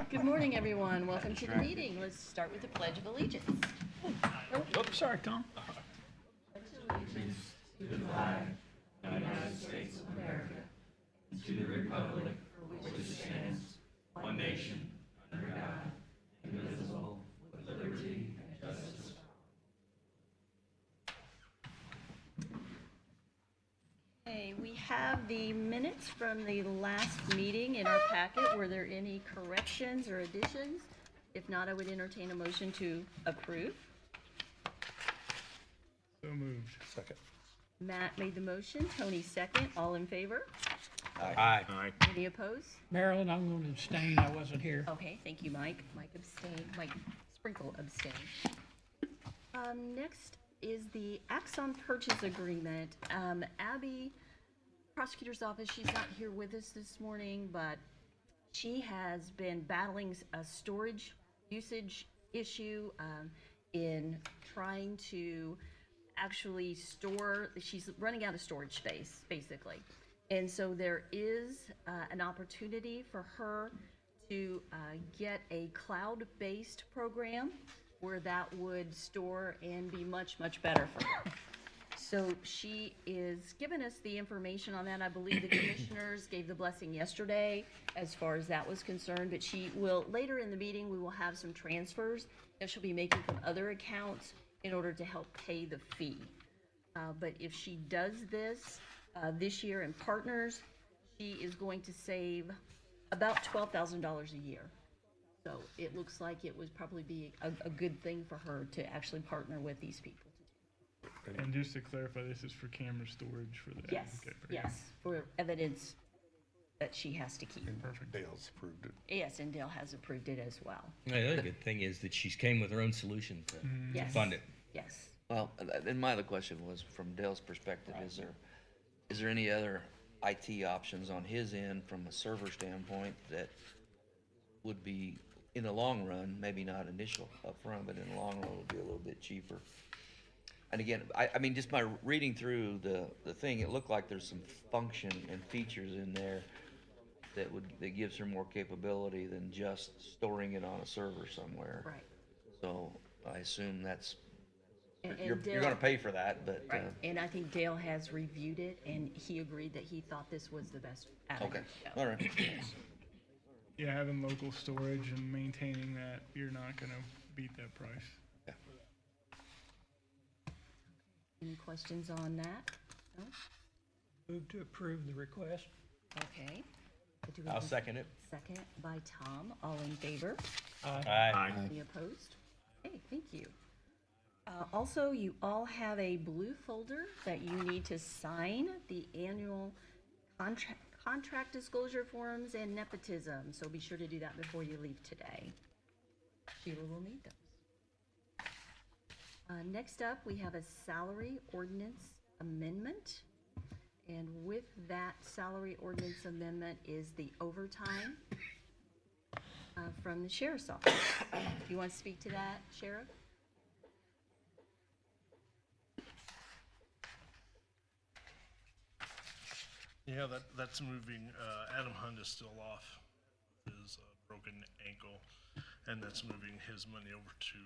Good morning, everyone. Welcome to the meeting. Let's start with the Pledge of Allegiance. Oops, sorry, Tom. Okay, we have the minutes from the last meeting in our packet. Were there any corrections or additions? If not, I would entertain a motion to approve. So moved. Second. Matt made the motion, Tony second. All in favor? Aye. Any opposed? Marilyn, I'm going to abstain. I wasn't here. Okay, thank you, Mike. Mike abstained. Mike Sprinkle abstained. Next is the Axon purchase agreement. Abby, prosecutor's office, she's not here with us this morning, but she has been battling a storage usage issue in trying to actually store. She's running out of storage space, basically. And so there is an opportunity for her to get a cloud-based program where that would store and be much, much better for her. So she is giving us the information on that. I believe the commissioners gave the blessing yesterday as far as that was concerned, but she will, later in the meeting, we will have some transfers that she'll be making from other accounts in order to help pay the fee. But if she does this this year in partners, she is going to save about $12,000 a year. So it looks like it would probably be a good thing for her to actually partner with these people. And just to clarify, this is for camera storage for that? Yes, Okay, very yes, for evidence that she has to keep. Perfect. Dale's approved it. Yes, and Dale has approved it as well. The other good thing is that she's came with her own solution to Yes. fund it. Yes. Well, and my other question was, from Dale's perspective, is there any other IT options on his end from a server standpoint that would be, in the long run, maybe not initial upfront, but in the long run would be a little bit cheaper? And again, I mean, just by reading through the thing, it looked like there's some function and features in there that gives her more capability than just storing it on a server somewhere. Right. So I assume that's, And you're Dale- gonna pay for that, but, Right, and I think Dale has reviewed it, and he agreed that he thought this was the best avenue. okay, to go. all right. Yeah, having local storage and maintaining that, you're not gonna beat that price. Any questions on that? No? Move to approve the request. Okay. Do we have I'll a second it. Second by Tom. All in favor? Aye. Any opposed? Okay, thank you. Also, you all have a blue folder that you need to sign the annual contract disclosure forms and nepotism. So be sure to do that before you leave today. Sheila will need those. Next up, we have a salary ordinance amendment. And with that salary ordinance amendment is the overtime from the sheriff's office. Do you want to speak to that, Sheriff? Yeah, that's moving. Adam Hunt is still off with his broken ankle, and that's moving his money over to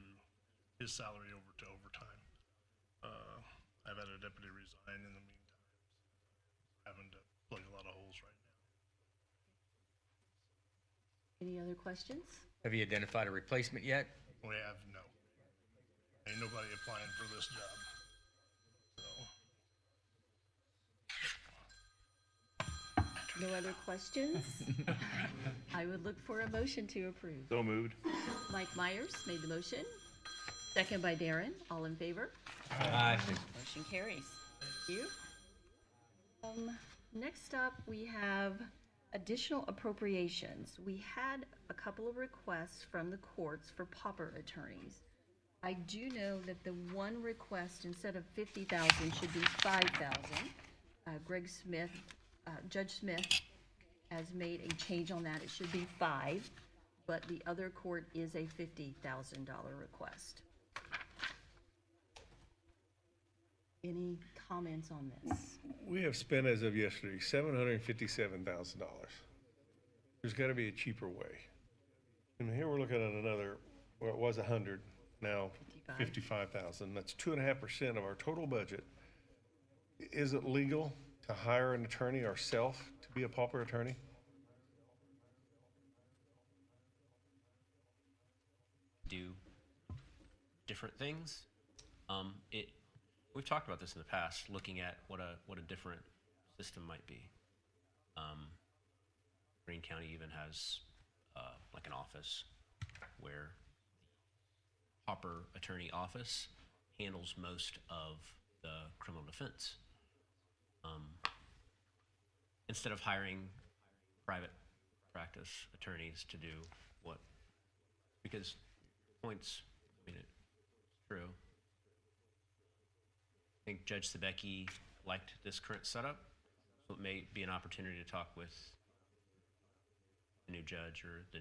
his salary over to overtime. I've had a deputy resign in the meantime, having to plug a lot of holes right now. Any other questions? Have you identified a replacement yet? We have ain't nobody applying for this job. So. No other questions? I would look for a motion to approve. So moved. Mike Myers made the motion. Second by Darren. All in favor? Aye. Motion carries. Thank you. Next up, we have additional appropriations. We had a couple of requests from the courts for pauper attorneys. I do know that the one request, instead of 50,000, should be 5,000. Greg Smith, Judge Smith has made a change on that. It should be 5, but the other court is a $50,000 request. Any comments on this? We have spent, as of yesterday, $757,000. There's got to be a cheaper way. looking at another, well, it was 100, now 55. 55,000. That's 2.5% of our total budget. Is it legal to hire an attorney ourselves to be a pauper attorney? Do different things. We've talked about this in the past, looking at what a different system might be. Greene County even has like an office where the pauper attorney office handles most of the criminal defense. Instead of hiring private practice attorneys to do what, because points, I mean, it's true. I think Judge Sebecki liked this current setup, so it may be an opportunity to talk with the new judge or the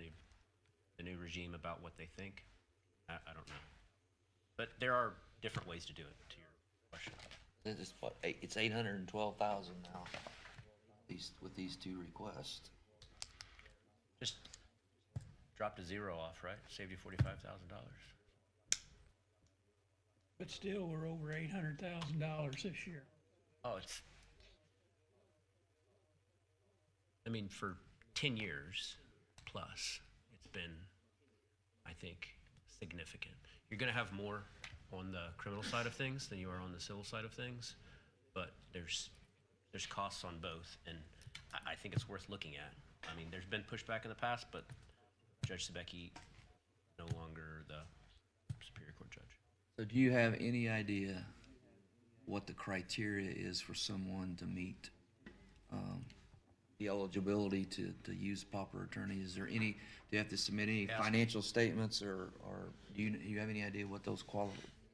new regime about what they think. I don't know. But there are different ways to do it, to your question. It's what, it's 812,000 now, with these two requests. Just dropped a zero off, right? Saved you $45,000. But still, we're over $800,000 this year. Oh, I mean, for 10 years plus, it's been, I think, significant. You're going to have more on the criminal side of things than you are on the civil side of things, but there's costs on both, and I think it's worth looking at. I mean, there's been pushback in the past, but Judge Sebecki no longer the Superior Court judge. So do you have any idea what the criteria is for someone to meet the eligibility to use pauper attorney? Is there any, do you have to submit any financial statements, or do you have any idea what those I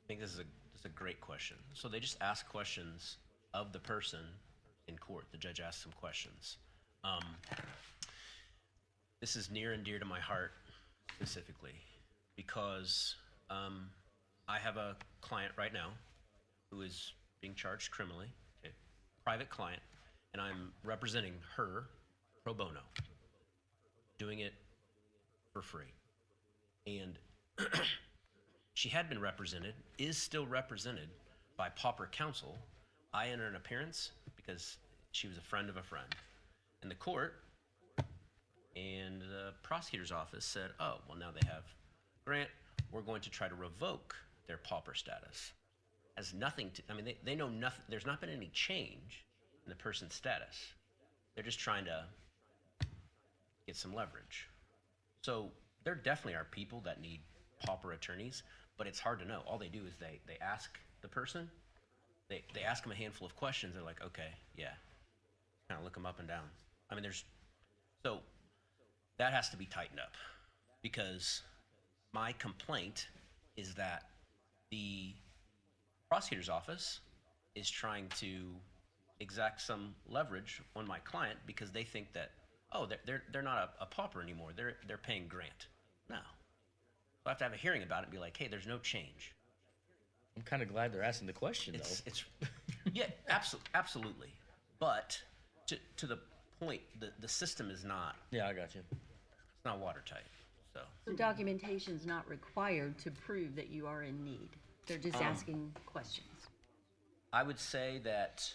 think this is a great question. So they just ask questions of the person in court. The judge asks some questions. This is near and dear to my heart specifically because I have a client right now who is being charged criminally, a private client, and I'm representing her pro bono, doing it for free. And she had been represented, is still represented by pauper counsel. I entered an appearance because she was a friend of a friend. And the court and the prosecutor's office said, oh, well, now they have Grant, we're going to try to revoke their pauper status. Has nothing to, I mean, they know nothing, there's not been any change in the person's status. They're just trying to get some leverage. So there definitely are people that need pauper attorneys, but it's hard to know. All they do is they ask the person, they ask them a handful of questions. They're like, okay, yeah, kind of look them up and down. I mean, so that has to be tightened up because my complaint is that the prosecutor's office is trying to exact some leverage on my client because they think that, oh, they're not a pauper anymore. They're paying Grant. No. I have to have a hearing about it and be like, hey, there's no change. I'm kind of glad they're asking the question, though. It's yeah, absolutely. But to the point, the system is not, Yeah, I got you. it's not watertight. So The documentation's not required to prove that you are in need. They're just asking questions. I would say that,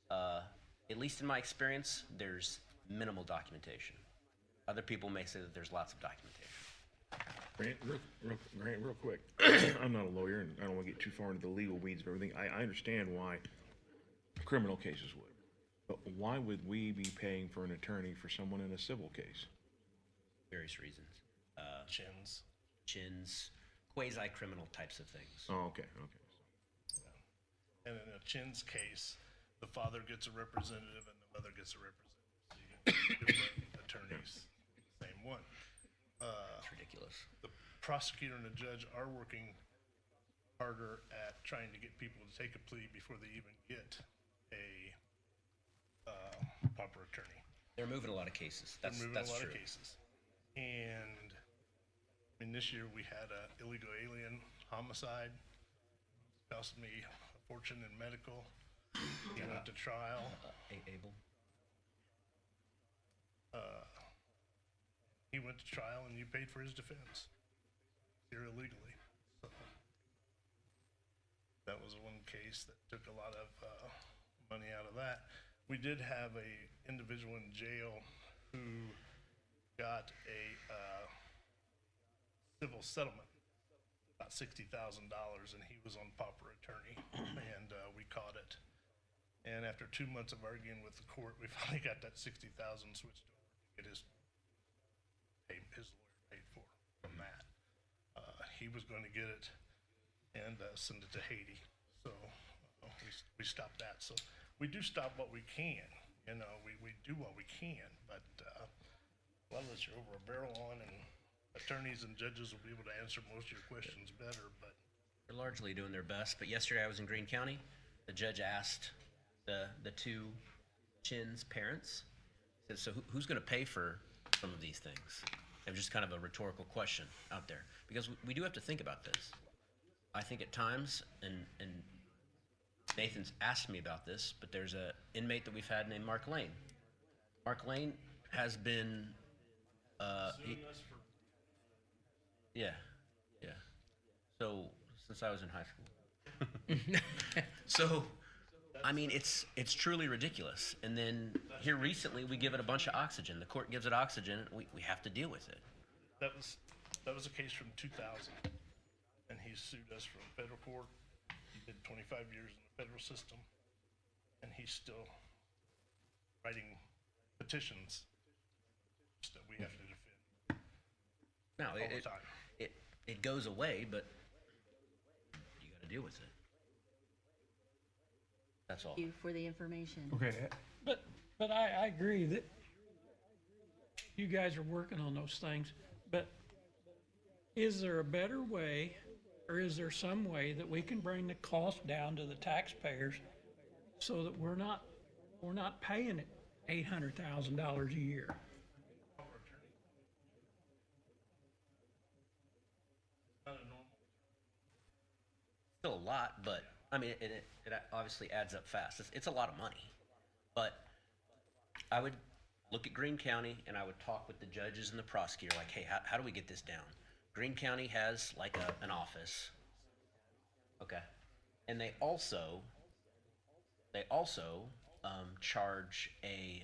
at least in my experience, there's minimal documentation. Other people may say that there's lots of documentation. Grant, real quick. I'm not a lawyer, and I don't want to get too far into the legal weeds of everything. I understand why criminal cases would, but why would we be paying for an attorney for someone in a civil case? Various reasons. Chins. Quasi-criminal types of things. Oh, okay. And in a Chin's case, the father gets a representative and the mother gets a representative. So you get two different attorneys, same one. It's ridiculous. The prosecutor and the judge are working harder at trying to get people to take a plea before they even get a pauper attorney. They're moving a lot of cases. That's They're moving a lot true. of cases. And I mean, this year we had a illegal alien homicide. Cost me a fortune in medical. He went to trial. Abel. he went to trial and you paid for his defense. Here illegally. So that was one case that took a lot of money out of that. We did have a individual in jail who got a civil settlement, about $60,000, and he was on pauper attorney, and we caught it. And after 2 months of arguing with the court, we finally got that $60,000 switched over to get his lawyer paid for from that. He was going to get it and send it to Haiti. So we stopped that. So we do stop what we can. You know, we do what we can, but a lot of us are over a barrel on, and attorneys and judges will be able to answer most of your questions better, but They're largely doing their best, but yesterday I was in Greene County. The judge asked the two Chin's parents, said, so who's going to pay for some of these things? It was just kind of a rhetorical question out there, because we do have to think about this. I think at times, and Nathan's asked me about this, but there's a inmate that we've had named Mark Lane. Mark Lane has been, yeah. So since I was in high school. So, I mean, it's truly ridiculous. And then here recently, we give it a bunch of oxygen. The court gives it oxygen. We have to deal with it. that was a case from 2000, and he sued us from federal court. He did 25 years in the federal system, and he's still writing petitions that we have to defend Now, all the time. it goes away, but you got to deal with it. That's all. Thank you for the information. Okay, But I agree that you guys are working on those things, but is there a better way, or is there some way that we can bring the cost down to the taxpayers so that we're not paying it $800,000 a year? Still a lot, but I mean, it obviously adds up fast. It's a lot of money, but I would look at Greene County and I would talk with the judges and the prosecutor, like, hey, how do we get this down? Greene County has like an office, okay, and they also charge a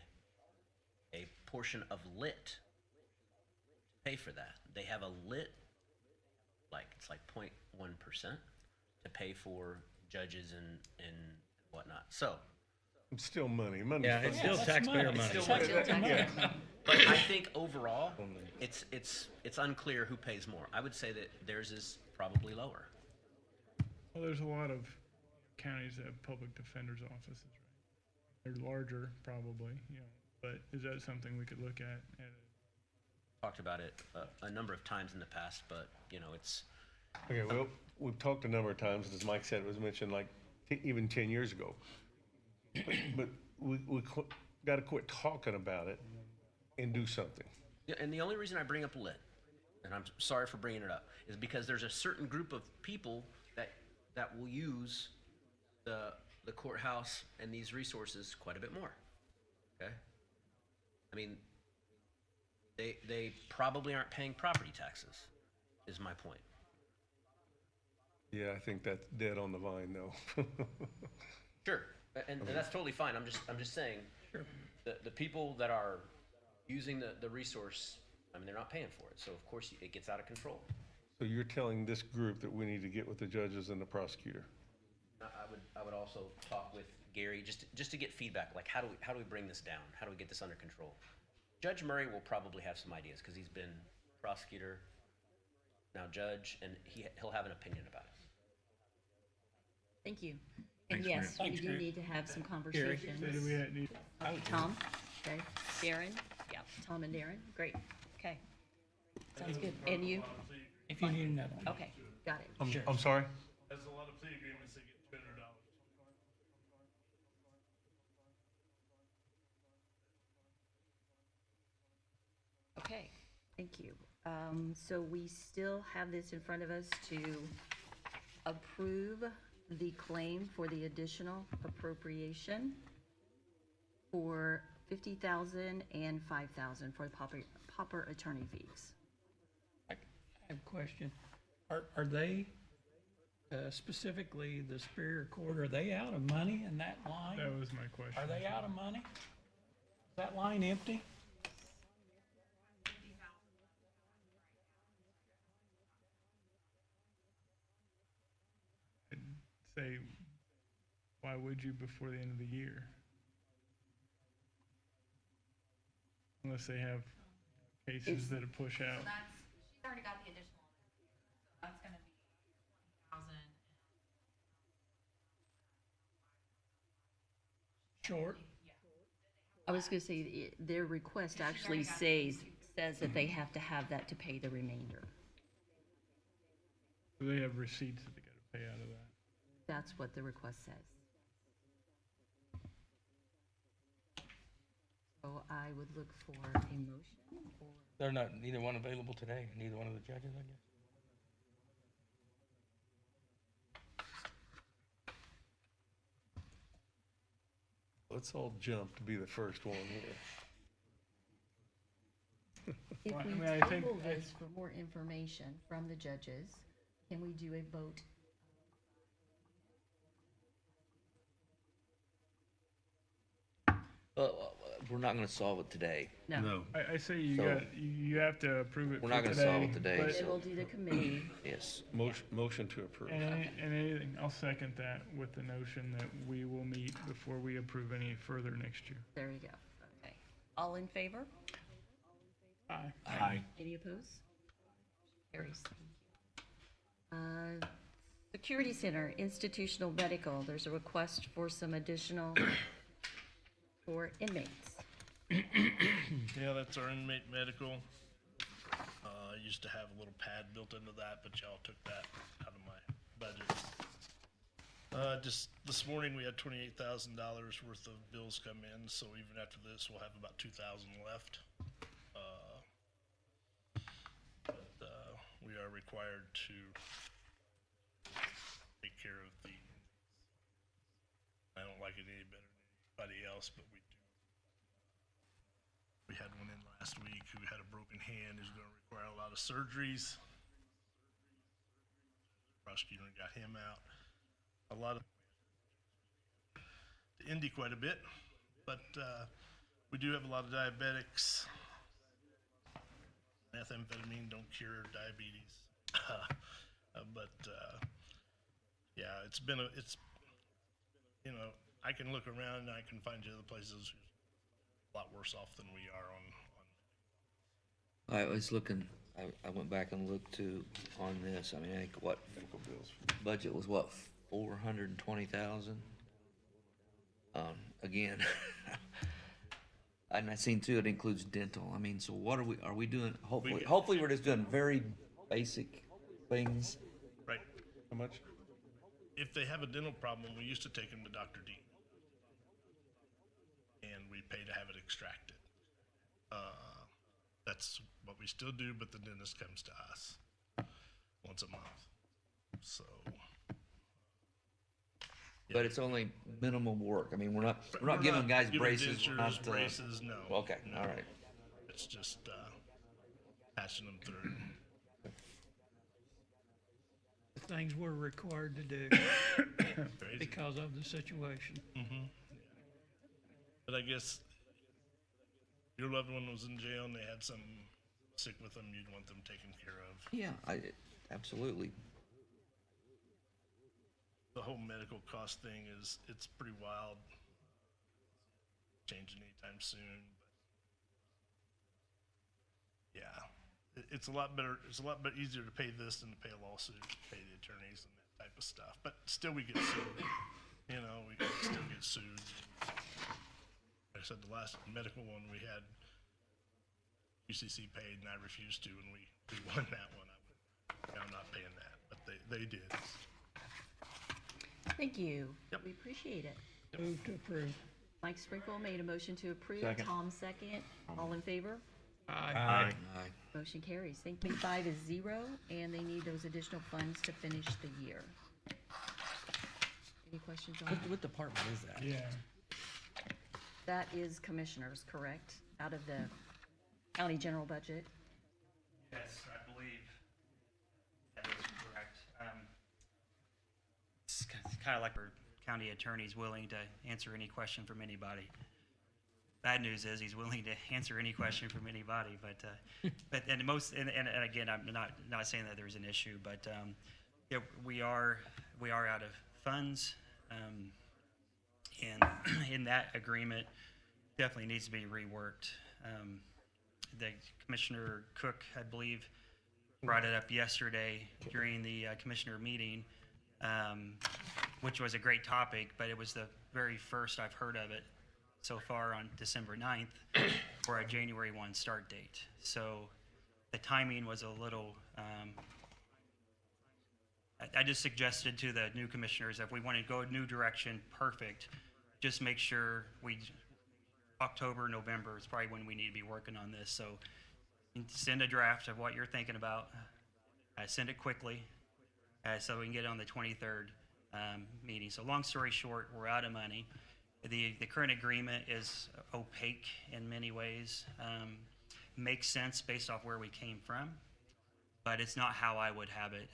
portion of lit to pay for that. They have a lit, it's like 0.1%. to pay for judges and whatnot. So, It's still money. Money's Yeah, fun. it's still that's taxpayer money. money. but I think overall, it's unclear who pays more. I would say that theirs is probably lower. well, there's a lot of counties that have public defender's offices, right? They're larger, probably, but is that something we could look at? Talked about it a number of times in the past, but it's Okay, well, we've talked a number of times, as Mike said, it was mentioned like even 10 years ago. But we got to quit talking about it and do something. Yeah, and the only reason I bring up lit, and I'm sorry for bringing it up, is because there's a certain group of people that will use the courthouse and these resources quite a bit more. Okay, I mean, they probably aren't paying property taxes, is my point. Yeah, I think that's dead on the vine, though. Sure, and that's totally fine. I'm just saying, the people that are using the resource, I mean, they're not paying for it, so of course it gets out of control. So you're telling this group that we need to get with the judges and the prosecutor? I would also talk with Gary just to get feedback, like how do we bring this down? How do we get this under control? Judge Murray will probably have some ideas because he's been prosecutor, now judge, and he'll have an opinion about it. Thank you. And Thanks, yes, Grant. we do need to have some conversations. So do we need, Tom? Okay. Darren? Yeah, Tom and Darren? Great. Okay. Sounds good. And you? If you need another one. Okay, got it. I'm sorry? There's a lot of plea agreements that get $200. Okay, thank you. So we still have this in front of us to approve the claim for the additional appropriation for $50,000 and $5,000 for the Hopper attorney fees. I have a question. Are they, specifically the Superior Court, are they out of money in that line? That was my question. Are they out of money? Is that line empty? I'd say, why would you before the end of the year? Unless they have cases that push out. She's already got the additional, so that's gonna be 20,000. Short? I was gonna say, their request actually says that they have to have that to pay the remainder. So they have receipts that they gotta pay out of that. That's what the request says. So I would look for a motion or. They're not, neither one available today, neither one of the judges, I guess. Let's all jump to be the first one here. If Well, I we mean, I think- table this for more information from the judges, can we do a vote? We're not gonna solve it today. No. I say you So- you have to approve it We're for not gonna solve it today, today, but- Then we'll do the committee. Yes. Motion to approve. And anything, I'll second that with the notion that we will meet before we approve any further next year. There we go. Okay. All in favor? Aye. Aye. Any opposed? Carries. Security Center, institutional medical, there's a request for some additional for inmates. Yeah, that's our inmate medical. I used to have a little pad built into that, but y'all took that out of my budget. Just this morning, we had $28,000 worth of bills come in, so even after this, we'll have about 2,000 left. But we are required to take care of the, I don't like it any better than anybody else, but we do. We had one in last week who had a broken hand, who's gonna require a lot of surgeries. Prosecutor got him out. A lot of, to Indy quite a bit, but, we do have a lot of diabetics. Methamphetamine don't cure diabetes. But, yeah, it's, you know, I can look around and I can find you other places who's a lot worse off than we are on. I was looking, I went back and looked too on this. I mean, I think what, budget was what, 420,000? Again, and I seen too, it includes dental. I mean, so what are we doing? Hopefully we're just doing very basic things. Right. How much? If they have a dental problem, we used to take them to Dr. Dean. And we pay to have it extracted. That's what we still do, but the dentist comes to us once a month. So. But it's only minimum work. I mean, we're not giving guys giving braces. We're dentures, not, braces, no. Okay, no. all right. It's just, passing them through. The things we're required to do Crazy. because of the situation. But I guess your loved one was in jail and they had some sick with them, you'd want them taken care of. Yeah, absolutely. The whole medical cost thing it's pretty wild. Changing anytime soon, but yeah, it's a lot better. It's a lot easier to pay this than to pay a lawsuit, pay the attorneys and that type of stuff. But still, we get sued. You know, we can still get sued. Like I said, the last medical one we had, UCC paid, and I refused to, and we won that one. I'm not paying that, but they did. Thank you. Yep. We appreciate it. Move to approve. Mike Sprinkle made a motion to approve. Second. Tom second. All in favor? Aye. Aye. Motion carries. Thank you. 5 is 0, and they need those additional funds to finish the year. Any questions on that? What department is that? Yeah. That is commissioners, correct? Out of the county general budget. Yes, I believe that is correct. It's kind of like our county attorney's willing to answer any question from anybody. Bad news is he's willing to answer any question from anybody, but again, I'm not saying that there's an issue, but yeah, we are out of funds, and in that agreement definitely needs to be reworked. The Commissioner Cook, I believe, brought it up yesterday during the commissioner meeting, which was a great topic, but it was the very first I've heard of it so far on December 9th for a January 1 start date. So the timing was a little, I just suggested to the new commissioners, if we want to go a new direction, perfect, just make sure October, November is probably when we need to be working on this. So send a draft of what you're thinking about. Send it quickly so we can get it on the 23rd meeting. So long story short, we're out of money. The current agreement is opaque in many ways. Makes sense based off where we came from, but it's not how I would have it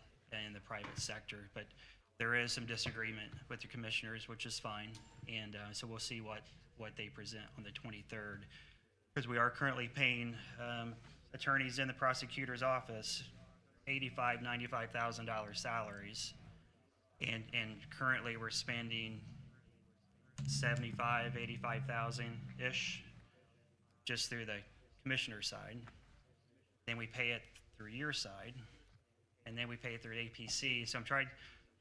in the private sector. But there is some disagreement with the commissioners, which is fine. And so we'll see what they present on the 23rd, because we are currently paying attorneys in the prosecutor's office $85,000, $95,000 salaries, and currently we're spending 75, 85,000 ish just through the commissioner side. Then we pay it through your side, and then we pay it through APC. So I'm trying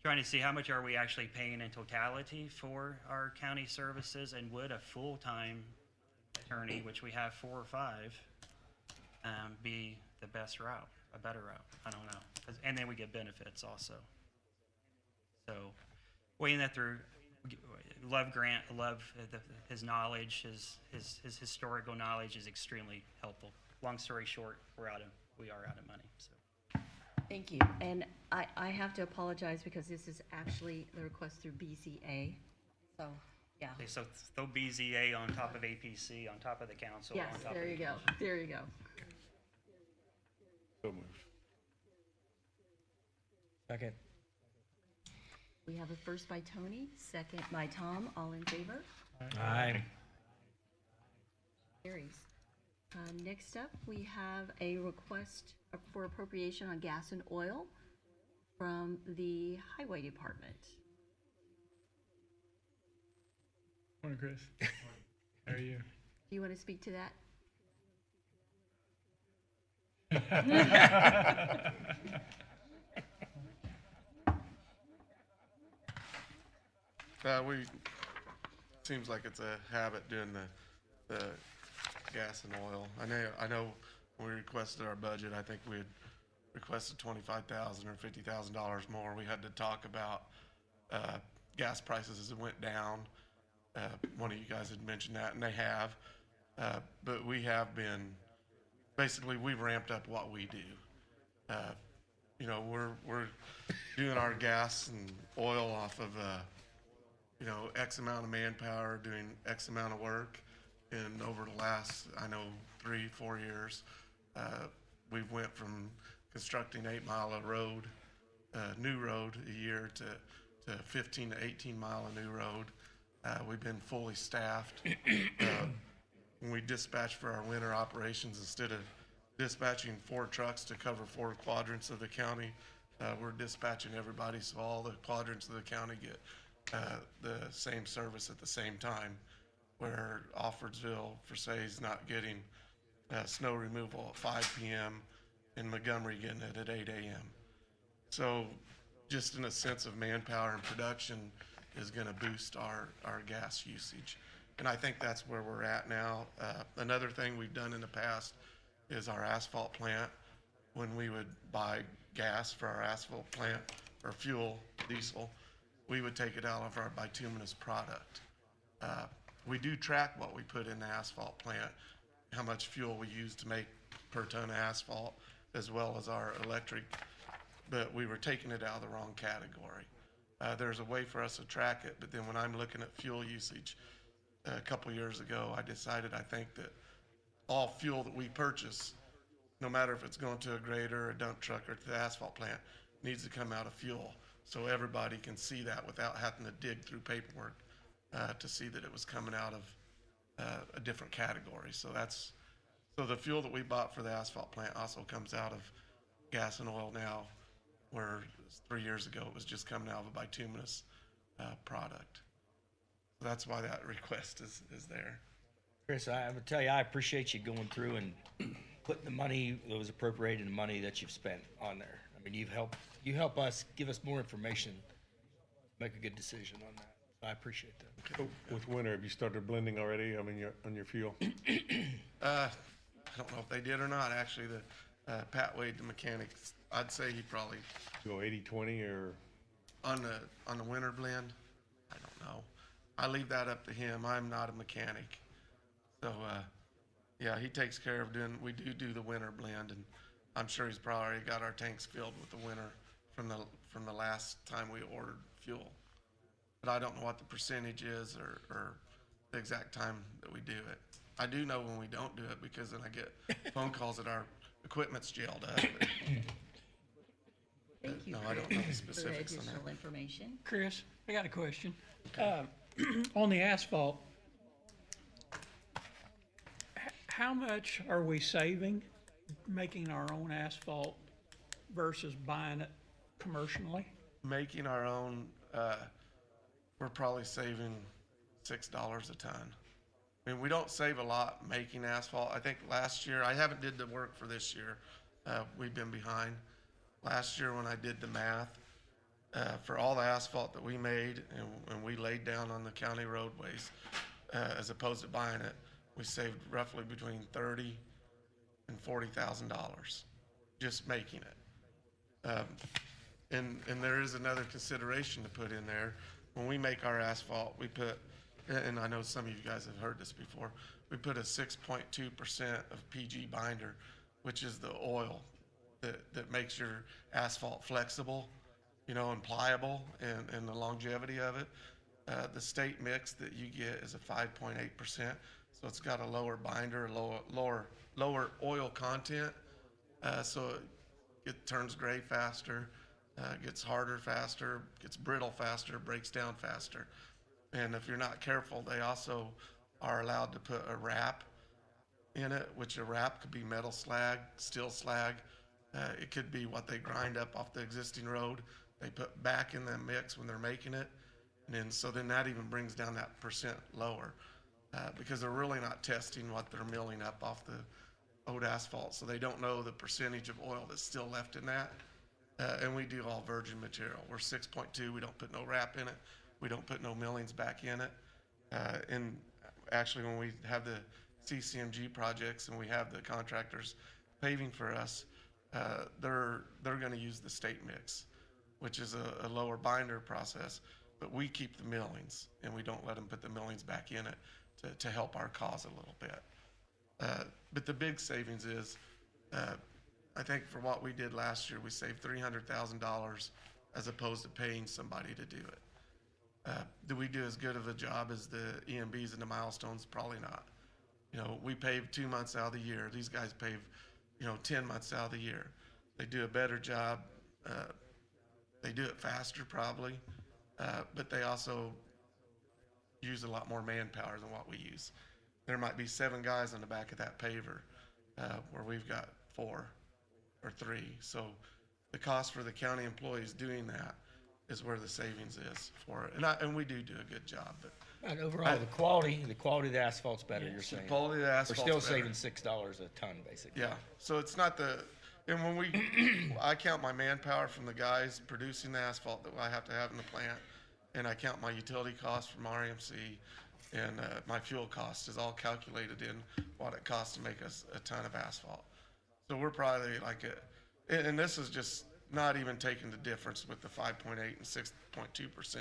to see how much are we actually paying in totality for our county services, and would a full-time attorney, which we have 4 or 5, be the best route, a better route? I don't know. And then we get benefits also. So weighing that through, love Grant, his knowledge, his historical knowledge is extremely helpful. Long story short, we are out of money. So. Thank you. And I have to apologize because this is actually the request through BZA. So, yeah. Okay, so throw BZA on top of APC, on top of the council. Yes, on top there of you go. There you go. So moved. Second. We have a first by Tony, second by Tom. All in favor? Aye. Carries. Next up, we have a request for appropriation on gas and oil from the Highway Department. Morning, Chris. How are you? Do you want to speak to that? Seems like it's a habit doing the gas and oil. I know when we requested our budget, I think we had requested $25,000 or $50,000 more. We had to talk about gas prices as it went down. One of you guys had mentioned that, and they have. But we have been, basically, we've ramped up what we do. You know, we're doing our gas and oil off of you know, X amount of manpower doing X amount of work. And over the last, 3-4 years, we've went from constructing 8 mile of road, new road a year to 15 to 18 mile of new road. We've been fully staffed. When we dispatch for our winter operations, instead of dispatching 4 trucks to cover 4 quadrants of the county, we're dispatching everybody so all the quadrants of the county get the same service at the same time, where Offordsville, for say, is not getting snow removal at 5 p.m. and Montgomery getting it at 8 a.m. So just in a sense of manpower and production is going to boost our gas usage. And I think that's where we're at now. Another thing we've done in the past is our asphalt plant. When we would buy gas for our asphalt plant, or fuel, diesel, we would take it out of our bituminous product. We do track what we put in the asphalt plant, how much fuel we use to make per ton of asphalt, as well as our electric, but we were taking it out of the wrong category. There's a way for us to track it, but then when I'm looking at fuel usage, a couple years ago, I decided I think that all fuel that we purchase, no matter if it's going to a grader, a dump truck, or to the asphalt plant, needs to come out of fuel. So everybody can see that without having to dig through paperwork to see that it was coming out of a different category. So the fuel that we bought for the asphalt plant also comes out of gas and oil now, where 3 years ago it was just coming out of a bituminous product. So that's why that request is there. Chris, I would tell you, I appreciate you going through and putting the money that was appropriated, the money that you've spent on there. I mean, you help us, give us more information, make a good decision on that. So I appreciate that. Oh, with winter, have you started blending already? I mean, on your fuel? I don't know if they did or not. Actually, Pat Wade, the mechanic, I'd say he probably Go 80-20 or? on the winter blend. I don't know. I leave that up to him. I'm not a mechanic, so yeah, he takes care of we do the winter blend, and I'm sure he's probably already got our tanks filled with the winter from the last time we ordered fuel. But I don't know what the percentage is or the exact time that we do it. I do know when we don't do it, because then I get phone calls that our equipment's jailed up. Thank you No, I don't know the for the specifics on that. additional information. Chris, I got a question. On the asphalt, how much are we saving making our own asphalt versus buying it commercially? Making our own, we're probably saving $6 a ton. I mean, we don't save a lot making asphalt. I think last year, I haven't did the work for this year. We've been behind. Last year when I did the math, for all the asphalt that we made and we laid down on the county roadways, as opposed to buying it, we saved roughly between $30,000 and $40,000 just making it. And there is another consideration to put in there. When we make our asphalt, we put, and I know some of you guys have heard this before, we put a 6.2% of PG binder, which is the oil that makes your asphalt flexible, and pliable, and the longevity of it. The state mix that you get is a 5.8%, so it's got a lower binder, lower oil content, so it turns gray faster, gets harder faster, gets brittle faster, breaks down faster. And if you're not careful, they also are allowed to put a wrap in it, which a wrap could be metal slag, steel slag. It could be what they grind up off the existing road. They put back in the mix when they're making it. And then that even brings down that percent lower, because they're really not testing what they're milling up off the old asphalt. So they don't know the percentage of oil that's still left in that. And we do all virgin material. We're 6.2. We don't put no wrap in it. We don't put no millings back in it. And actually, when we have the CCMG projects and we have the contractors paving for us, they're going to use the state mix, which is a lower binder process. But we keep the millings, and we don't let them put the millings back in it to help our cause a little bit. But the big savings is, I think for what we did last year, we saved $300,000 as opposed to paying somebody to do it. Do we do as good of a job as the EMBs and the milestones? Probably not. We pave 2 months out of the year. These guys pave, 10 months out of the year. They do a better job. They do it faster probably, but they also use a lot more manpower than what we use. There might be 7 guys on the back of that paver, where we've got 4 or 3. So the cost for the county employees doing that is where the savings is for it. And we do a good job. But overall, the quality of the asphalt's better, you're the saying? quality of the asphalt's We're still better. saving $6 a ton, basically. Yeah, so it's not and when I count my manpower from the guys producing the asphalt that I have to have in the plant, and I count my utility costs from RMC, and my fuel cost is all calculated in what it costs to make us a ton of asphalt. So we're probably and this is just not even taking the difference with the 5.8 and 6.2%.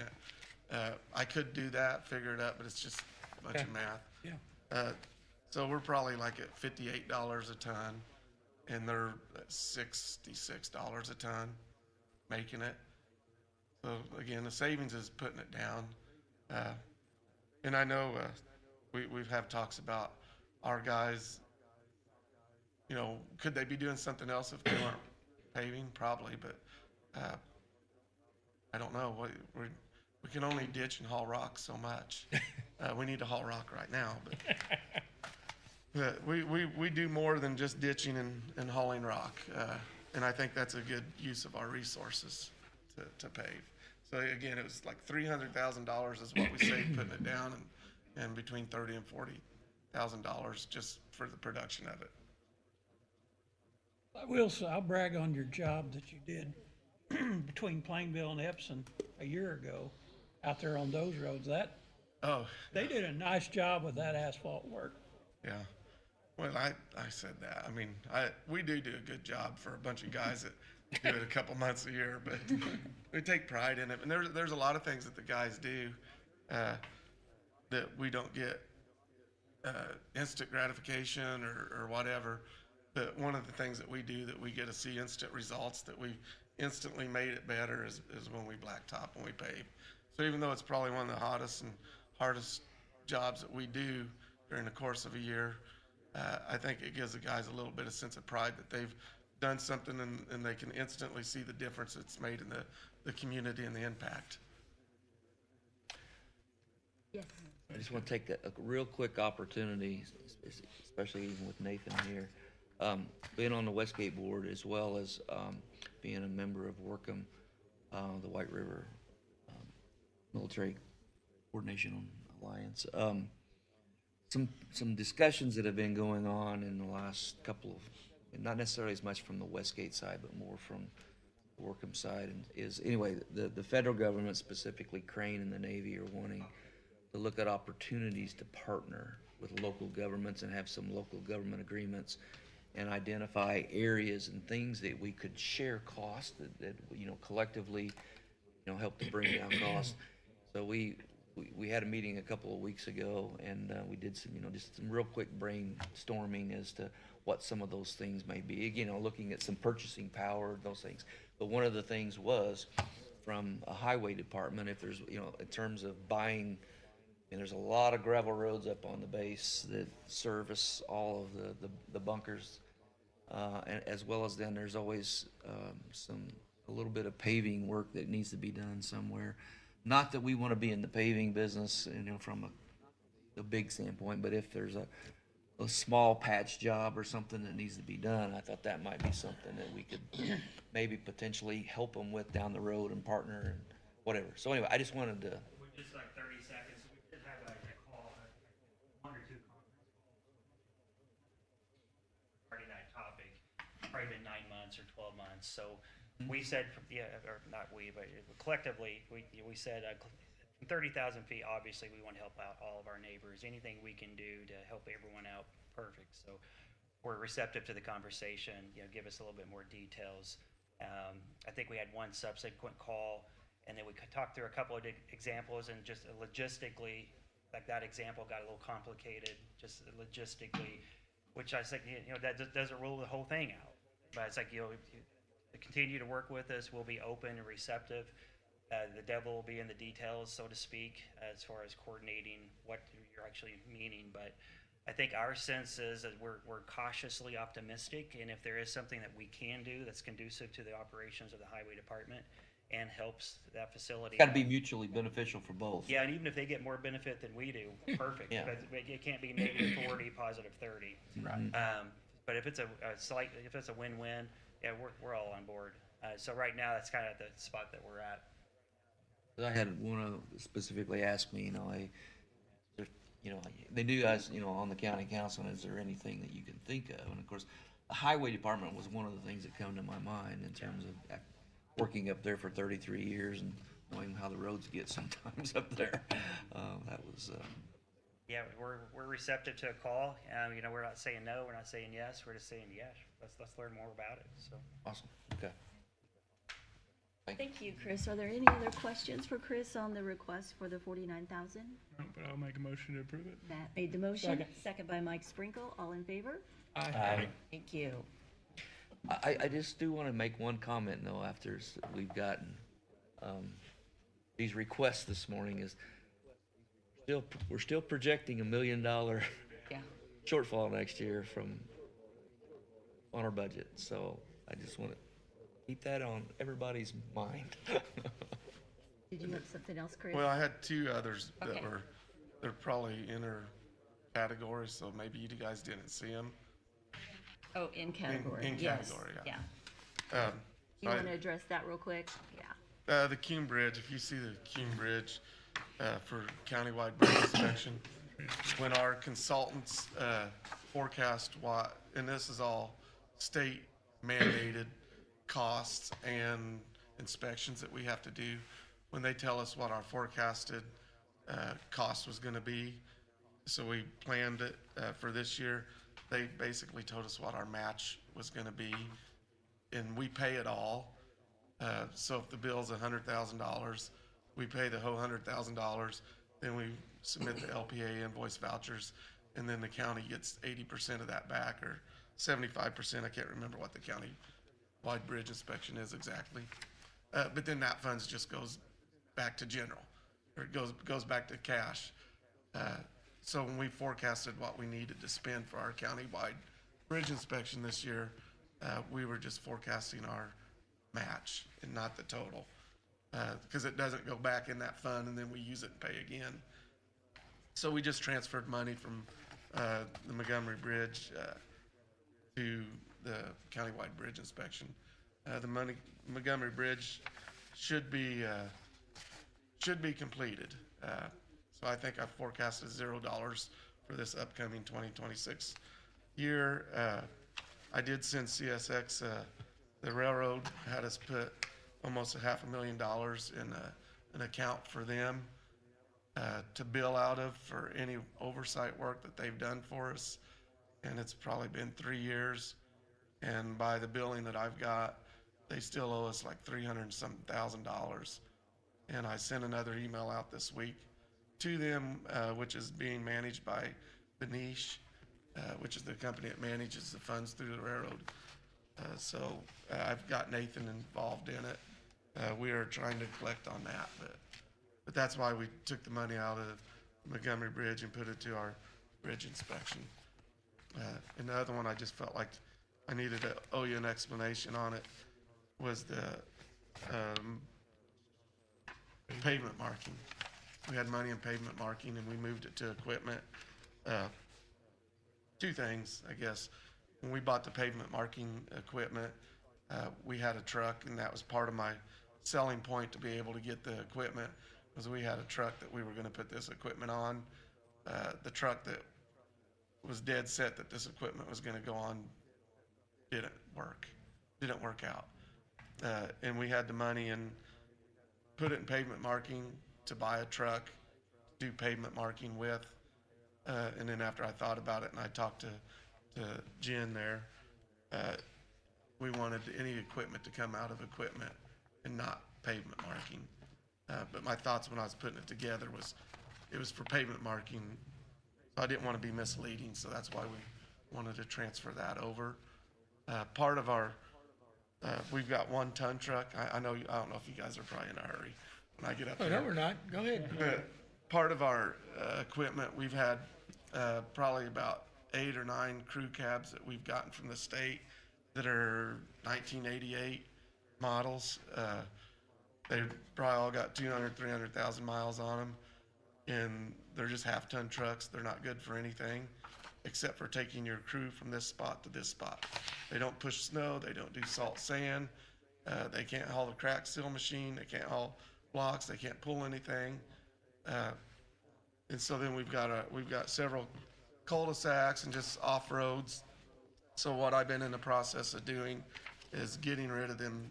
I could do that, figure it out, but it's just a bunch of math. Yeah. So we're probably at $58 a ton, and they're at $66 a ton making it. So again, the savings is putting it down. And I know we've had talks about our guys you know, could they be doing something else if they weren't paving? Probably, but I don't know. We can only ditch and haul rock so much. We need to haul rock right now, but we do more than just ditching and hauling rock. And I think that's a good use of our resources to pave. So again, it was like $300,000 is what we saved putting it down, and between $30,000 and $40,000 just for the production of it. I will say, I'll brag on your job that you did between Plainville and Epson a year ago out there on those roads. They did a nice job with that asphalt work. Yeah. Well, I said that. I mean, we do a good job for a bunch of guys that do it a couple months a year, but we take pride in it. And there's a lot of things that the guys do that we don't get instant gratification or whatever. But one of the things that we do that we get to see instant results, that we instantly made it better, is when we blacktop, when we pave. So even though it's probably one of the hottest and hardest jobs that we do during the course of a year, I think it gives the guys a little bit of sense of pride that they've done something and they can instantly see the difference it's made in the community and the impact. Yes. I just want to take a real quick opportunity, especially even with Nathan here, being on the Westgate board as well as being a member of WORCM, the White River Military Coordination Alliance. Some discussions that have been going on in the last couple of, not necessarily as much from the Westgate side, but more from the WORCM side, and is anyway the federal government, specifically Crane and the Navy, are wanting to look at opportunities to partner with local governments and have some local government agreements and identify areas and things that we could share costs that you know, collectively, you know, help to bring down costs. So we had a meeting a couple of weeks ago, and we did some, you know, just some real quick brainstorming as to what some of those things may be, you know, looking at some purchasing power, those things. But one of the things was from a highway department, if there's, you know, in terms of buying, and there's a lot of gravel roads up on the base that service all of the bunkers, and as well as then there's always a little bit of paving work that needs to be done somewhere. Not that we want to be in the paving business, you know, from a big standpoint, but if there's a small patch job or something that needs to be done, I thought that might be something that we could maybe potentially help them with down the road and partner and whatever. So anyway, I just wanted to. Just like 30 seconds, we did have a call, one or two conference calls regarding that topic, probably been 9 months or 12 months. So we said, or not we, but collectively, we said 30,000 feet, obviously we want to help out all of our neighbors. Anything we can do to help everyone out, perfect. So we're receptive to the conversation, you know, give us a little bit more details. I think we had one subsequent call, and then we could talk through a couple of examples, and just logistically, like that example got a little complicated, just logistically, which I said, you know, that doesn't rule the whole thing out. But it's like, you know, if you continue to work with us, we'll be open and receptive. The devil will be in the details, so to speak, as far as coordinating what you're actually meaning. But I think our sense is that we're cautiously optimistic, and if there is something that we can do that's conducive to the operations of the highway department and helps that facility. Got to be mutually beneficial for both. Yeah, and even if they get more benefit than we do, perfect. Yeah. But it can't be negative 40, positive 30. Right. But if it's if it's a win-win, yeah, we're all on board. So right now, that's kind of the spot that we're at. I had one specifically ask me, you know, they do ask, you know, on the county council, is there anything that you can think of? And of course, the highway department was one of the things that come to my mind in terms of working up there for 33 years and knowing how the roads get sometimes up there. That was. Yeah, we're receptive to a call. You know, we're not saying no, we're not saying yes, we're just saying yes. Let's learn more about it. So Awesome. Okay. Thank you, Chris. Are there any other questions for Chris on the request for the 49,000? No, but I'll make a motion to approve it. Matt made the motion. Second. Second by Mike Sprinkle. All in favor? Aye. Thank you. I just do want to make one comment though. After we've gotten these requests this morning, is we're still projecting $1 million Yeah. shortfall next year from on our budget. So I just want to keep that on everybody's mind. Did you have something else, Chris? Well, I had two others that Okay. they're probably inner categories, so maybe you guys didn't see them. Oh, in category. in Yes. category, yeah. Yeah. You I- want to address that real quick? Yeah. The Cume Bridge, if you see the Cume Bridge, for countywide bridge inspection, when our consultants, forecast what, and this is all state mandated costs and inspections that we have to do, when they tell us what our forecasted, cost was gonna be, so we planned it, for this year, they basically told us what our match was gonna be, and we pay it all. So if the bill's $100,000, we pay the whole $100,000, then we submit the LPA invoice vouchers, and then the county gets 80% of that back, or 75%, I can't remember what the county-wide bridge inspection is exactly. But then that funds just goes back to general, or it goes back to cash. So when we forecasted what we needed to spend for our county-wide bridge inspection this year, we were just forecasting our match and not the total, because it doesn't go back in that fund and then we use it and pay again. So we just transferred money from the Montgomery Bridge to the countywide bridge inspection. The Montgomery Bridge should be completed. So I think I forecasted $0 for this upcoming 2026 year. I did send CSX, the railroad had us put almost $500,000 in an account for them to bill out of for any oversight work that they've done for us. And it's probably been 3 years. And by the billing that I've got, they still owe us like $300 and some thousand. And I sent another email out this week to them, which is being managed by Benish, which is the company that manages the funds through the railroad. So I've got Nathan involved in it. We are trying to collect on that, but that's why we took the money out of Montgomery Bridge and put it to our bridge inspection. And the other one I just felt like I needed to owe you an explanation on it was the pavement marking. We had money in pavement marking and we moved it to equipment. Two things, I guess. When we bought the pavement marking equipment, we had a truck, and that was part of my selling point to be able to get the equipment, was we had a truck that we were gonna put this equipment on. The truck that was dead set that this equipment was gonna go on didn't work out. And we had the money and put it in pavement marking to buy a truck, do pavement marking with. And then after I thought about it and I talked to Jen there, we wanted any equipment to come out of equipment and not pavement marking. But my thoughts when I was putting it together was, it was for pavement marking. So I didn't want to be misleading, so that's why we wanted to transfer that over. Part of our, we've got 1 ton truck. I don't know if you guys are probably in a hurry when I get up there. No, we're not. Go ahead. But part of our equipment, we've had probably about 8 or 9 crew cabs that we've gotten from the state that are 1988 models. They've probably all got 200, 300,000 miles on them, and they're just half-ton trucks. They're not good for anything except for taking your crew from this spot to this spot. They don't push snow. They don't do salt sand. They can't haul the crack seal machine. They can't haul blocks. They can't pull anything. And so then we've got several cul-de-sacs and just off-roads. So what I've been in the process of doing is getting rid of them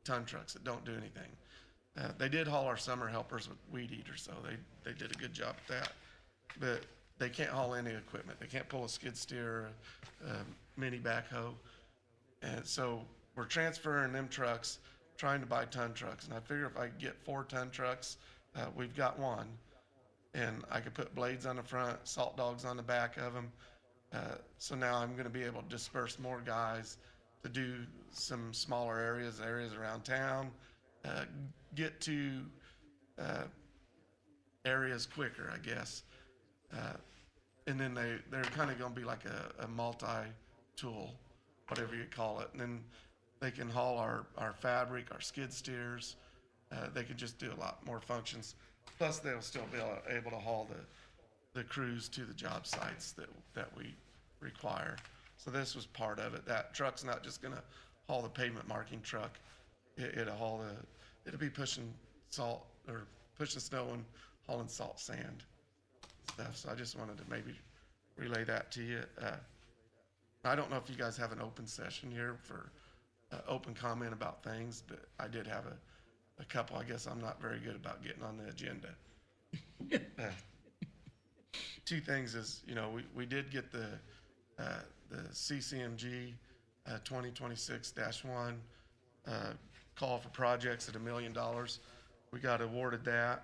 ton trucks that don't do anything. They did haul our summer helpers with weed eaters, so they did a good job at that. But they can't haul any equipment. They can't pull a skid steer, a mini backhoe. And so we're transferring them trucks, trying to buy ton trucks. And I figure if I could get 4 ton trucks, we've got 1. And I could put blades on the front, salt dogs on the back of them. So now I'm gonna be able to disperse more guys to do some smaller areas around town, get to areas quicker, I guess. And then they're kind of gonna be like a multi-tool whatever you call it. And then they can haul our fabric, our skid steers. They could just do a lot more functions. Plus, they'll still be able to haul the crews to the job sites that we require. So this was part of it. That truck's not just gonna haul the pavement marking truck. It'll be pushing salt or pushing snow and hauling salt sand stuff. So I just wanted to maybe relay that to you. I don't know if you guys have an open session here for open comment about things, but I did have a couple. I guess I'm not very good about getting on the agenda. Two things is, we did get the CCMG 2026-1 call for projects at $1 million. We got awarded that,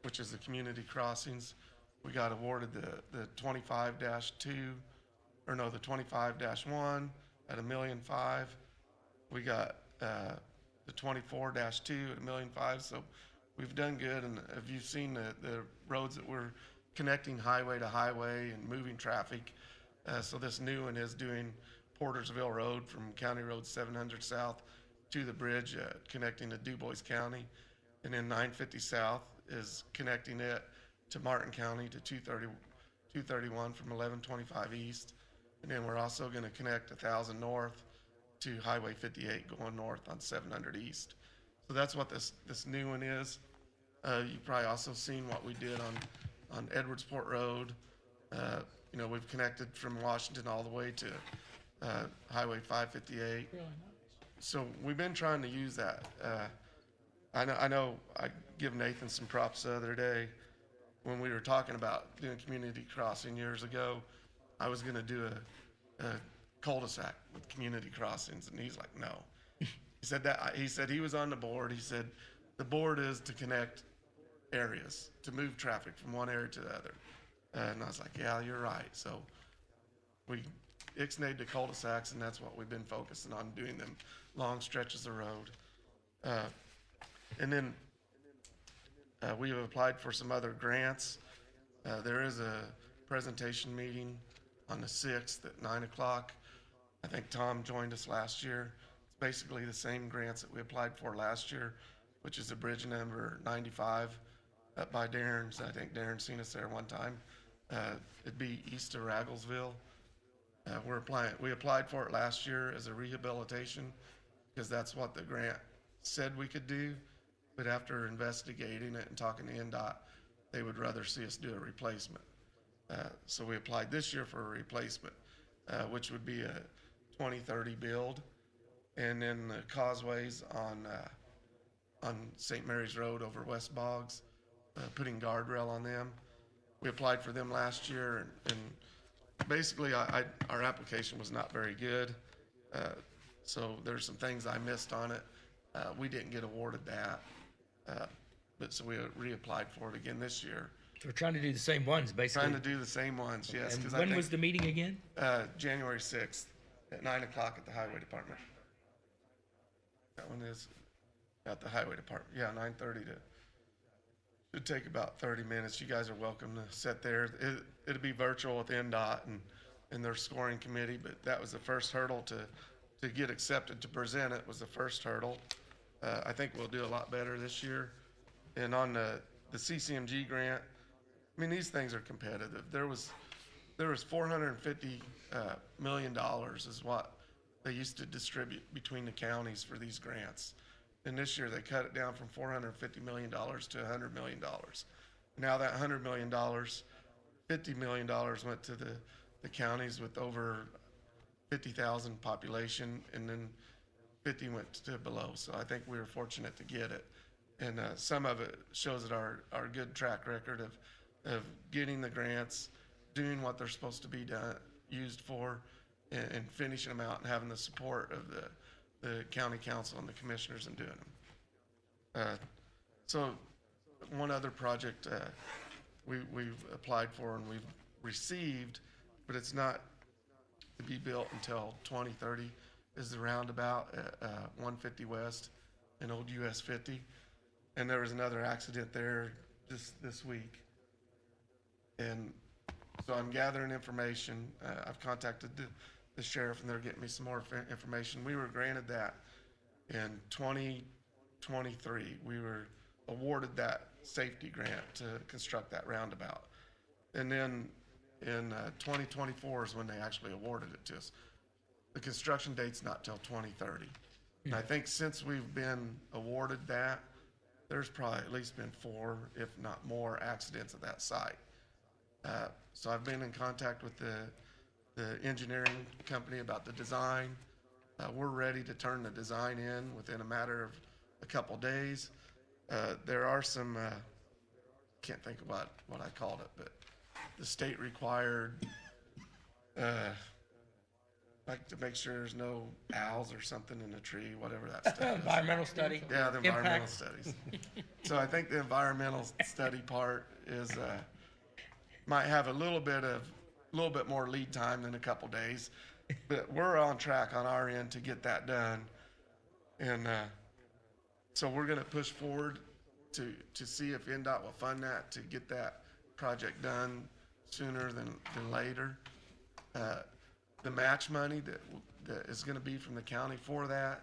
which is the community crossings. We got awarded the 25-2, or no, the 25-1 at $1.5 million. We got the 24-2 at $1.5 million. So we've done good. And if you've seen the roads that we're connecting highway to highway and moving traffic, so this new one is doing Portersville Road from County Road 700 South to the bridge connecting to DuBois County. And then 950 South is connecting it to Martin County to 231 from 1125 East. And then we're also going to connect 1000 North to Highway 58 going north on 700 East. So that's what this new one is. You've probably also seen what we did on Edwardsport Road. We've connected from Washington all the way to Highway 558. Really nice. So we've been trying to use that. I know I give Nathan some props the other day when we were talking about doing community crossing years ago. I was going to do a cul-de-sac with community crossings, and he's like, no. He said he was on the board. He said the board is to connect areas, to move traffic from one area to the other. And I was like, yeah, you're right. So we ixnayed the cul-de-sacs, and that's what we've been focusing on, doing them long stretches of road. And then we have applied for some other grants. There is a presentation meeting on the 6th at 9 o'clock. I think Tom joined us last year. It's basically the same grants that we applied for last year, which is a bridge number 95 up by Darren's. I think Darren's seen us there one time. It'd be east of Ragglesville. We applied for it last year as a rehabilitation because that's what the grant said we could do. But after investigating it and talking to NDOT, they would rather see us do a replacement. So we applied this year for a replacement, which would be a 2030 build. And then the causeways on St. Mary's Road over West Boggs, putting guardrail on them. We applied for them last year, and basically our application was not very good. So there's some things I missed on it. We didn't get awarded that. But so we reapplied for it again this year. So we're trying to do the same ones, basically. Trying to do the same ones, yes. And when was the meeting again? January 6th at 9 o'clock at the Highway Department. That one is at the Highway Department. Yeah, 9:30 to. Should take about 30 minutes. You guys are welcome to sit there. It'll be virtual with NDOT and their scoring committee, but that was the first hurdle to get accepted to present it was the first hurdle. I think we'll do a lot better this year. And on the CCMG grant, I mean, these things are competitive. There was $450 million is what they used to distribute between the counties for these grants. And this year they cut it down from $450 million to $100 million. Now that $100 million, $50 million went to the counties with over 50,000 population, and then 50 went to below. So I think we were fortunate to get it. And some of it shows that our good track record of getting the grants, doing what they're supposed to be used for, and finishing them out and having the support of the county council and the commissioners in doing them. So one other project we've applied for and we've received, but it's not to be built until 2030, is the roundabout at 150 West and old US 50. And there was another accident there just this week. And so I'm gathering information. I've contacted the sheriff, and they're getting me some more information. We were granted that in 2023. We were awarded that safety grant to construct that roundabout. And then in 2024 is when they actually awarded it to us. The construction date's not till 2030. And I think since we've been awarded that, there's probably at least been 4, if not more, accidents at that site. So I've been in contact with the engineering company about the design. We're ready to turn the design in within a matter of a couple days. There are some, can't think of what I called it, but the state required, like to make sure there's no owls or something in the tree, whatever that stuff is. Environmental study. Yeah, the environmental Impact. studies. So I think the environmental study part is, might have a little bit more lead time than a couple days, but we're on track on our end to get that done. And, so we're gonna push forward to see if NDOT will fund that, to get that project done sooner than later. The match money that is gonna be from the county for that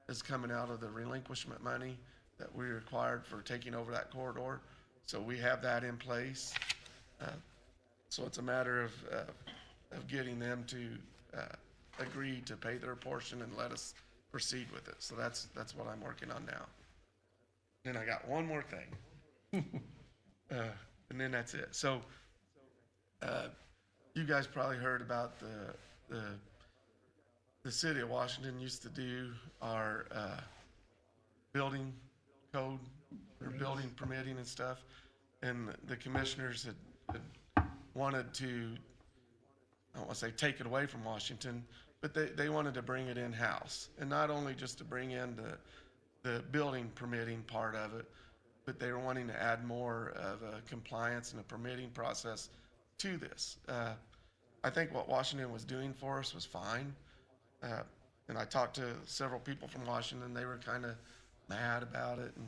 is coming out of the relinquishment money that we required for taking over that corridor. So we have that in place. So it's a matter of getting them to agree to pay their portion and let us proceed with it. So that's what I'm working on now. Then I got one more thing. And then that's it. So you guys probably heard about the city of Washington used to do our building code, or building permitting and stuff. And the commissioners had wanted to, I don't want to say take it away from Washington, but they wanted to bring it in-house. And not only just to bring in the building permitting part of it, but they were wanting to add more of a compliance and a permitting process to this. I think what Washington was doing for us was fine. And I talked to several people from Washington. They were kind of mad about it and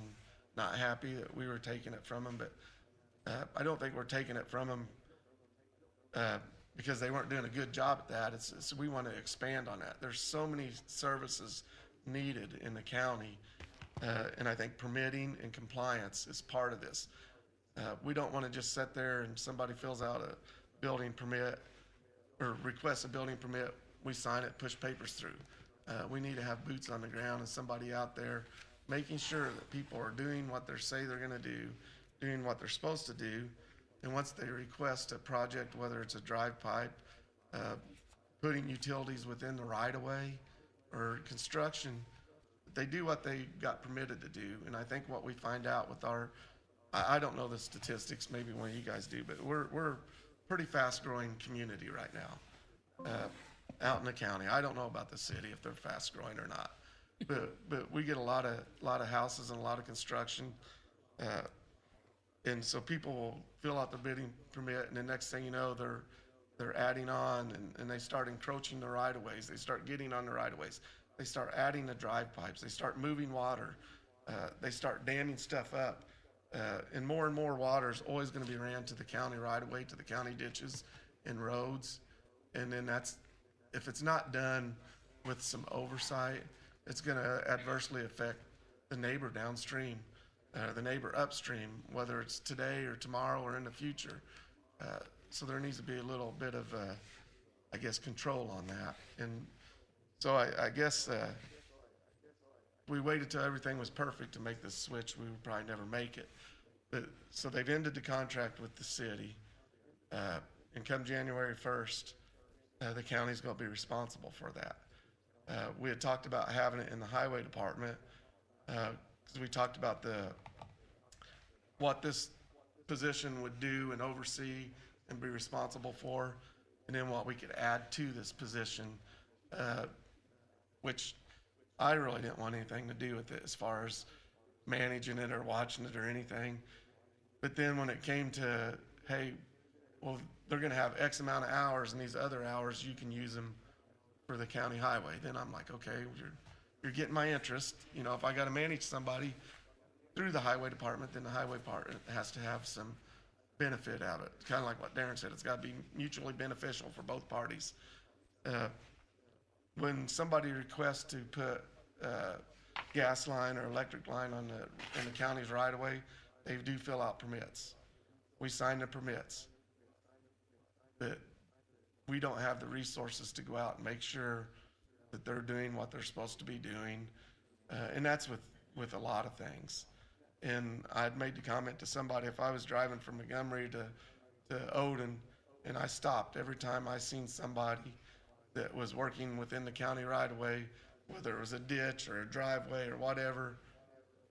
not happy that we were taking it from them. But I don't think we're taking it from them because they weren't doing a good job at that. It's we want to expand on that. There's so many services needed in the county. And I think permitting and compliance is part of this. We don't want to just sit there and somebody fills out a building permit or requests a building permit, we sign it, push papers through. We need to have boots on the ground and somebody out there making sure that people are doing what they say they're going to do, doing what they're supposed to do. And once they request a project, whether it's a drive pipe, putting utilities within the right-of-way or construction, they do what they got permitted to do. And I think what we find out with our, I don't know the statistics, maybe one of you guys do, but we're a pretty fast-growing community right now out in the county. I don't know about the city if they're fast-growing or not, but we get a lot of houses and a lot of construction, and so people will fill out the bidding permit, and the next thing you know, they're adding on, and they start encroaching the right-of-ways. They start getting on the right-of-ways. They start adding the drive pipes. They start moving water. They start damming stuff up. And more water is always going to be ran to the county right-of-way, to the county ditches and roads. And then if it's not done with some oversight, it's going to adversely affect the neighbor downstream, the neighbor upstream, whether it's today or tomorrow or in the future. So there needs to be a little bit of, I guess, control on that. And so I guess we waited till everything was perfect to make this switch. We would probably never make it. But, so they've ended the contract with the city. And come January 1st, the county's going to be responsible for that. We had talked about having it in the highway department because we talked about what this position would do and oversee and be responsible for, and then what we could add to this position, which I really didn't want anything to do with it as far as managing it or watching it or anything. But then when it came to, hey, well, they're going to have X amount of hours, and these other hours you can use them for the county highway. Then I'm like, okay, you're getting my interest. You know, if I got to manage somebody through the highway department, then the highway part has to have some benefit out of it. Kind of like what Darren said, it's got to be mutually beneficial for both parties. when somebody requests to put gas line or electric line in the county's right of way, they do fill out permits. We sign the permits. But we don't have the resources to go out and make sure that they're doing what they're supposed to be doing. And that's with a lot of things. And I'd made the comment to somebody, if I was driving from Montgomery to Odin, and I stopped every time I seen somebody that was working within the county right of way, whether it was a ditch or a driveway or whatever,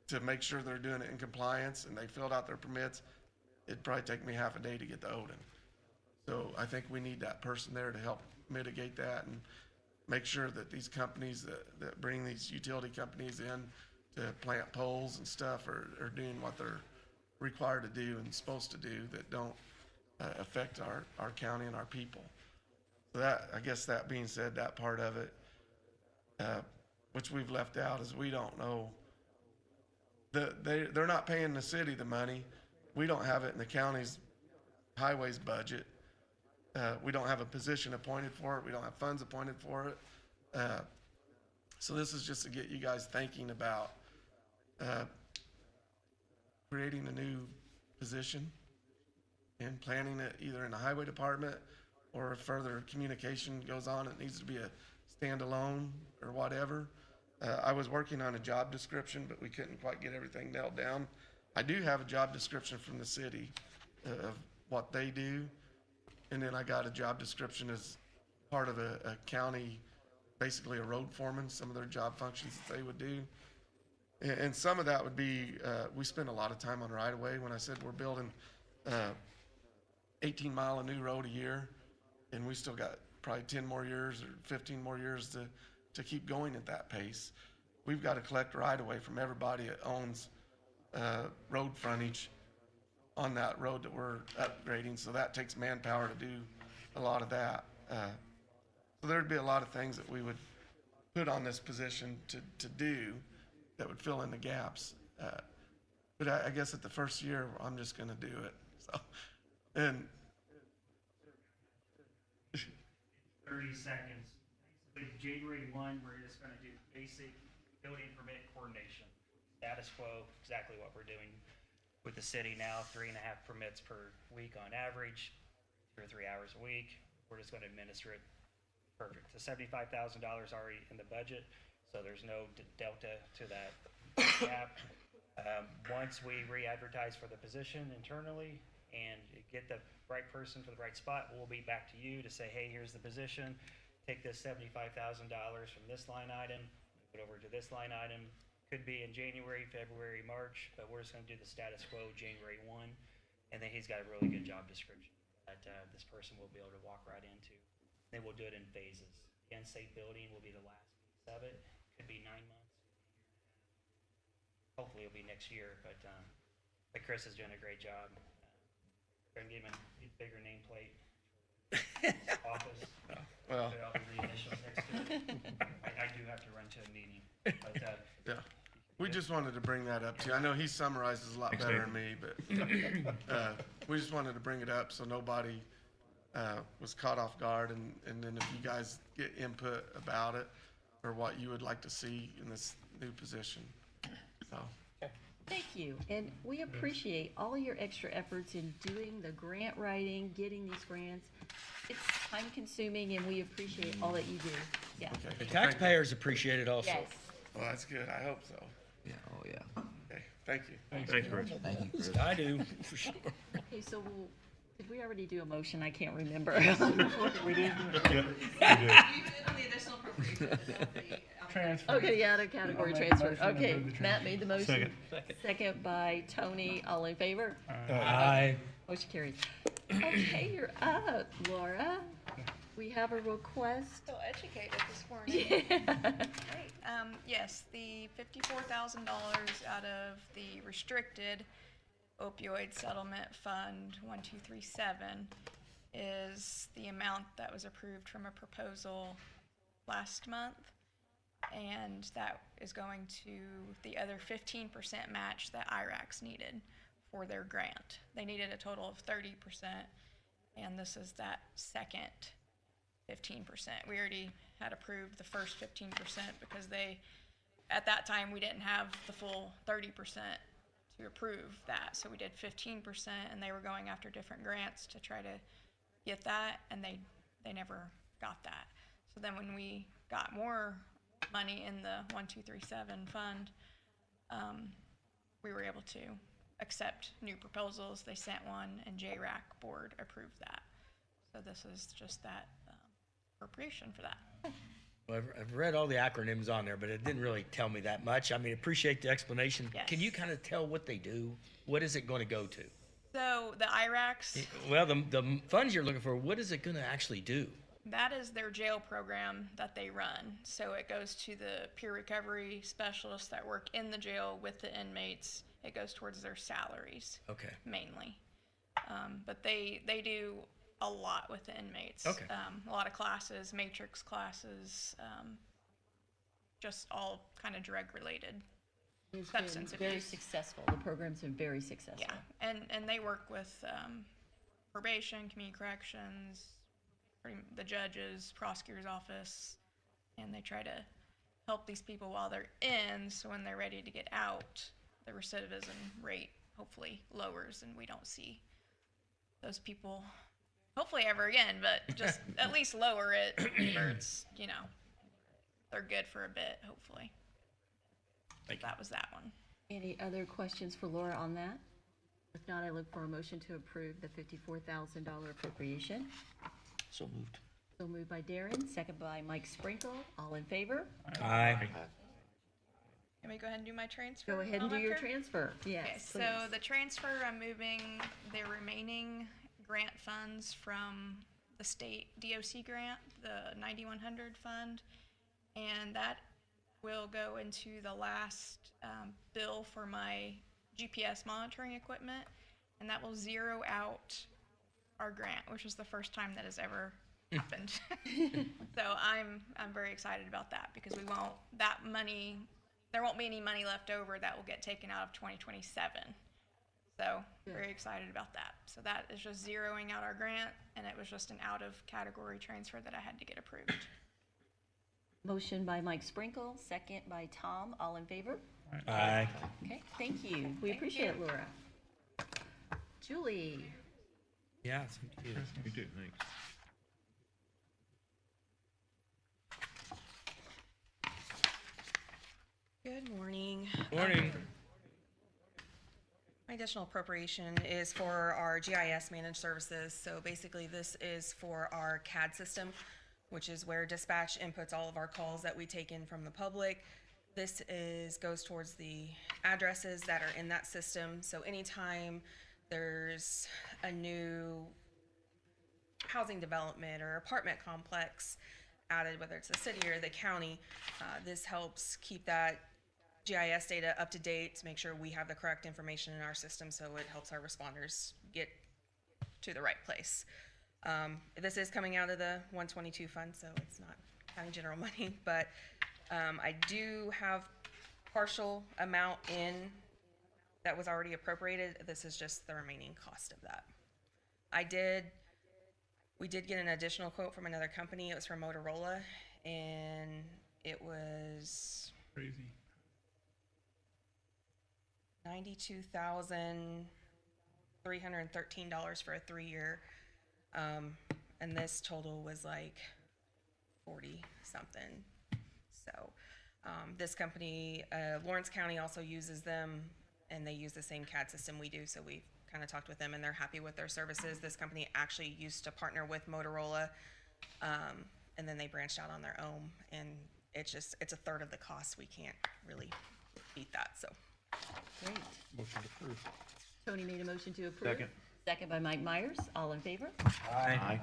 to make sure they're doing it in compliance and they filled out their permits, it'd probably take me half a day to get to Odin. So I think we need that person there to help mitigate that and make sure that these companies that bring these utility companies in to plant poles and stuff are doing what they're required to do and supposed to do, that don't affect our county and our people. So that, I guess that being said, that part of it, which we've left out, is we don't know. They're not paying the city the money. We don't have it in the county's highways budget. We don't have a position appointed for it. We don't have funds appointed for it. So this is just to get you guys thinking about creating a new position and planning it either in the highway department, or if further communication goes on, it needs to be a standalone or whatever. I was working on a job description, but we couldn't quite get everything nailed down. I do have a job description from the city of what they do. And then I got a job description as part of a county, basically a road foreman, some of their job functions that they would do. And some of that would be, we spend a lot of time on right of way. When I said we're building 18 mile a new road a year, and we still got probably 10 more years or 15 more years to keep going at that pace. We've got to collect right of way from everybody that owns road frontage on that road that we're upgrading, so that takes manpower to do a lot of that. So there'd be a lot of things that we would put on this position to do that would fill in the gaps. But I guess at the first year, I'm just gonna do it. So, and 30 seconds. Basically, January 1, we're just going to do basic building permit coordination. Status quo, exactly what we're doing with the city now, 3.5 permits per week on average, 2 or 3 hours a week. We're just going to administer it. Perfect. So $75,000 already in the budget, so there's no delta to that gap. Once we re-advertise for the position internally and get the right person for the right spot, we'll be back to you to say, hey, here's the position. Take this $75,000 from this line item, move it over to this line item. Could be in January, February, March, but we're just going to do the status quo January 1. And then he's got a really good job description that this person will be able to walk right into. Then we'll do it in phases. The unsafe building will be the last piece of it. Could be 9 months. Hopefully it'll be next year, but Chris is doing a great job. We're going to give him a bigger nameplate. Office. well, I'll be the initials next to it. I do have to run to a meeting. But, yeah, we just wanted to bring that up too. I know he summarizes a lot Thanks, better Dave. than me, but we just wanted to bring it up so nobody was caught off guard. And then if you guys get input about it or what you would like to see in this new position. So. Thank you, and we appreciate all your extra efforts in doing the grant writing, getting these grants. It's time consuming, and we appreciate all that you do. Yeah. Okay. The taxpayers appreciate it also. Yes. Well, that's good. I hope so. Yeah, oh, yeah. Okay. Thank you. Thanks, Chris. Thank you, Chris. I do, for sure. Okay, so did we already do a motion? I can't remember. We did. You did on the additional appropriation of the Transfer. Okay, yeah, the category I'll make a transfer. motion to Okay, approve the Matt made the motion. Second. Second by Tony. All in favor? Aye. Motion carries. Okay, you're up, Laura. We have a request. So educated this morning. Yeah. Great. Yes, the $54,000 out of the restricted opioid settlement fund 1237 is the amount that was approved from a proposal last month. And that is going to the other 15% match that IRAX needed for their grant. They needed a total of 30%, and this is that second 15%. We already had approved the first 15% because at that time, we didn't have the full 30% to approve that. So we did 15%, and they were going after different grants to try to get that, and they never got that. So then when we got more money in the 1237 fund, we were able to accept new proposals. They sent one, and JRAC board approved that. So this is just that appropriation for that. Well, I've read all the acronyms on there, but it didn't really tell me that much. I mean, appreciate the explanation. Yes. Can you kind of tell what they do? What is it going to go to? So the IRACs, Well, the funds you're looking for, what is it going to actually do? that is their jail program that they run. So it goes to the peer recovery specialists that work in the jail with the inmates. It goes towards their salaries. Okay. Mainly. But they do a lot with the inmates. Okay. A lot of classes, matrix classes, just all kind of drug related. It's Substance been very abuse. successful. The program's been very successful. Yeah, and they work with probation, community corrections, the judges, prosecutor's office, and they try to help these people while they're in, so when they're ready to get out, the recidivism rate hopefully lowers and we don't see those people hopefully ever again, but just at least lower it where it's, they're good for a bit, hopefully. That was that one. Any other questions for Laura on that? If not, I look for a motion to approve the $54,000 appropriation. So moved. So moved by Darren, second by Mike Sprinkle. All in favor? Aye. Can we go ahead and do my transfer? Go ahead and do your after? transfer. Yes, Okay, please. so the transfer, I'm moving the remaining grant funds from the state DOC grant, the 9100 fund, and that will go into the last bill for my GPS monitoring equipment, and that will zero out our grant, which is the first time that has ever happened. So I'm very excited about that because there won't be any money left over that will get taken out of 2027. So very excited about that. So that is just zeroing out our grant, and it was just an out of category transfer that I had to get approved. Motion by Mike Sprinkle, second by Tom. All in favor? Aye. Okay, thank you. We Thank appreciate you. it, Laura. Julie. Yeah, thank you. You do, thanks. Good morning. Morning. My additional appropriation is for our GIS managed services. So basically this is for our CAD system, which is where dispatch inputs all of our calls that we take in from the public. This goes towards the addresses that are in that system. So anytime there's a new housing development or apartment complex added, whether it's the city or the county, this helps keep that GIS data up to date to make sure we have the correct information in our system, so it helps our responders get to the right place. This is coming out of the 122 fund, so it's not county general money, but I do have partial amount in that was already appropriated. This is just the remaining cost of that. We did get an additional quote from another company. It was from Motorola, and it was Crazy. $92,313 for a 3-year, and this total was like 40 something. So this company, Lawrence County also uses them, and they use the same CAD system we do, so we kind of talked with them and they're happy with their services. This company actually used to partner with Motorola, and then they branched out on their own, and it's a third of the cost. We can't really beat that, so. Great. Motion approved. Tony made a motion to approve. Second. Second by Mike Myers. All in favor? Aye.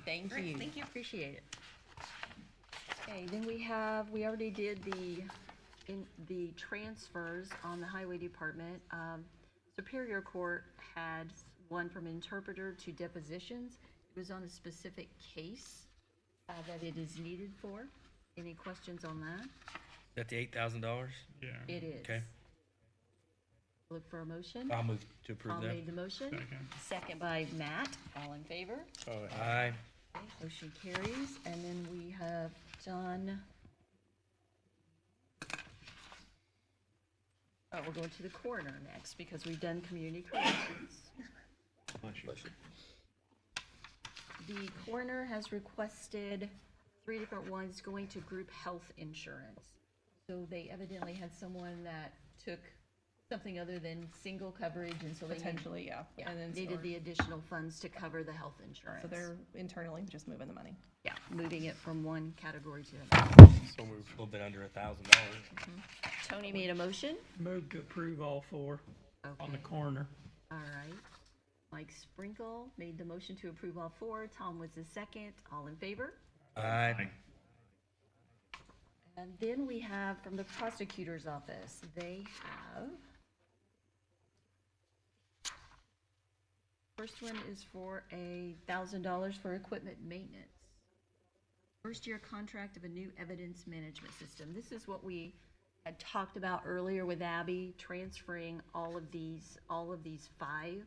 Thank Great, you. thank you. Appreciate it. Okay, then we already did the transfers on the highway department. Superior Court had one from interpreter to depositions. It was on a specific case that it is needed for. Any questions on that? Is that the $8,000? Yeah. It is. Okay. Look for a motion. I'll move to approve Paul that. made the motion. Second. Second by Matt. All in favor? Aye. Motion carries, and then we have done. Oh, we're going to the coroner next because we've done community corrections. The coroner has requested 3 different ones going to group health insurance. So they evidently had someone that took something other than single coverage, and so they Potentially, yeah. Yeah, And then needed or- the additional funds to cover the health insurance. So they're internally just moving the money. Yeah, moving it from one category to another. So moved. A little bit under $1,000. Tony made a motion. Move to approve all four on the Okay. corner. All right. Mike Sprinkle made the motion to approve all 4. Tom was the second. All in favor? Aye. And then we have from the prosecutor's office, they have. First one is for $1,000 for equipment maintenance. First year contract of a new evidence management system. This is what we had talked about earlier with Abby, transferring all of these 5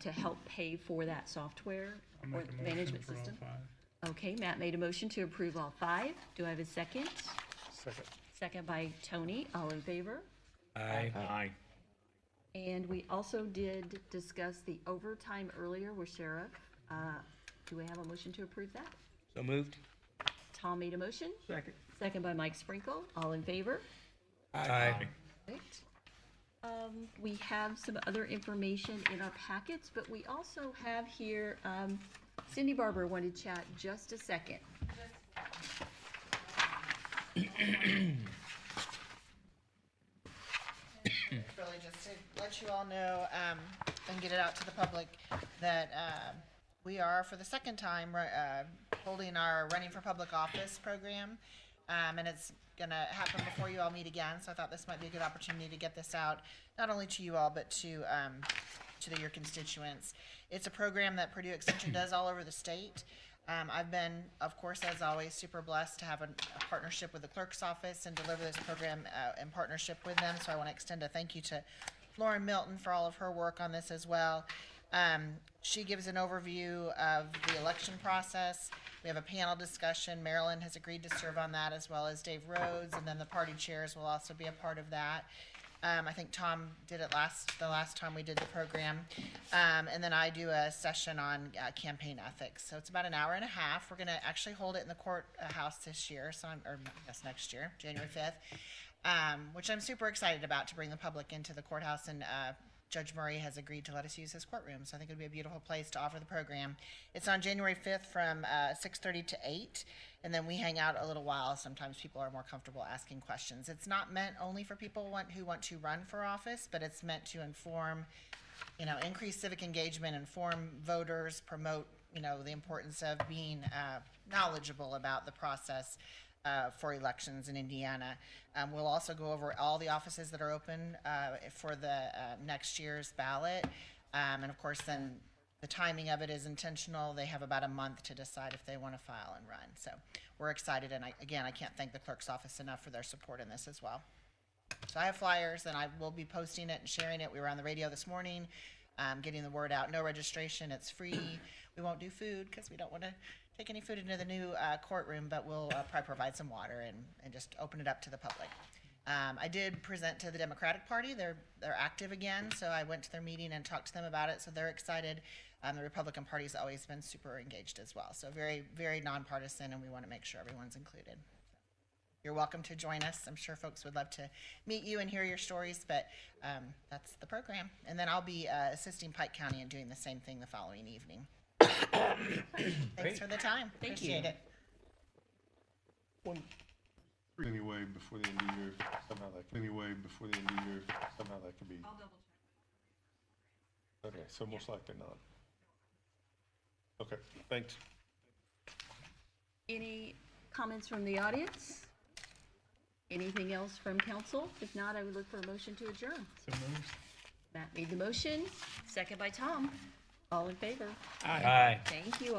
to help pay for that software I'll or make a motion management for all system. 5. Okay, Matt made a motion to approve all 5. Do I have a second? Second. Second by Tony. All in favor? Aye. Aye. And we also did discuss the overtime earlier with Sheriff. Do we have a motion to approve that? So moved. Tom made a motion. Second. Second by Mike Sprinkle. All in favor? Aye. Perfect. We have some other information in our packets, but we also have here, Cindy Barber wanted to chat just a second. Really just to let you all know, and get it out to the public, that we are, for the second time, holding our Running for Public Office program. And it's gonna happen before you all meet again, so I thought this might be a good opportunity to get this out, not only to you all, but to your constituents. It's a program that Purdue Extension does all over the state. I've been, of course, as always, super blessed to have a partnership with the clerk's office and deliver this program in partnership with them. So I want to extend a thank you to Lauren Milton for all of her work on this as well. She gives an overview of the election process. We have a panel discussion. Marilyn has agreed to serve on that, as well as Dave Rhodes, and then the party chairs will also be a part of that. I think Tom did it the last time we did the program. And then I do a session on campaign ethics. So it's about an hour and a half. We're going to actually hold it in the courthouse this year, next year, January 5th, which I'm super excited about, to bring the public into the courthouse. And Judge Murray has agreed to let us use his courtroom. So I think it would be a beautiful place to offer the program. It's on January 5th from 6:30 to 8. And then we hang out a little while. Sometimes people are more comfortable asking questions. It's not meant only for people who want to run for office, but it's meant to inform, increase civic engagement, inform voters, promote, the importance of being knowledgeable about the process for elections in Indiana. We'll also go over all the offices that are open for the next year's ballot. And of course, then the timing of it is intentional. They have about a month to decide if they want to file and run. So we're excited. And I can't thank the clerk's office enough for their support in this as well. So I have flyers, and I will be posting it and sharing it. We were on the radio this morning, getting the word out. No registration. It's free. We won't do food because we don't want to take any food into the new courtroom, but we'll probably provide some water and just open it up to the public. I did present to the Democratic Party. They're active again, so I went to their meeting and talked to them about it, so they're excited. The Republican Party has always been super engaged as well, so very, very nonpartisan, and we want to make sure everyone's included. You're welcome to join us. I'm sure folks would love to meet you and hear your stories, but that's the program. And then I'll be assisting Pike County and doing the same thing the following evening. Thanks for the time. Thank you. Appreciate it. Anyway, before the end of the year, somehow that could be. I'll double check. Okay, so most likely not. Okay, thanks. Any comments from the audience? Anything else from council? If not, I would look for a motion to adjourn. So moved. Matt made the motion, second by Tom. All in favor? Aye. Thank you.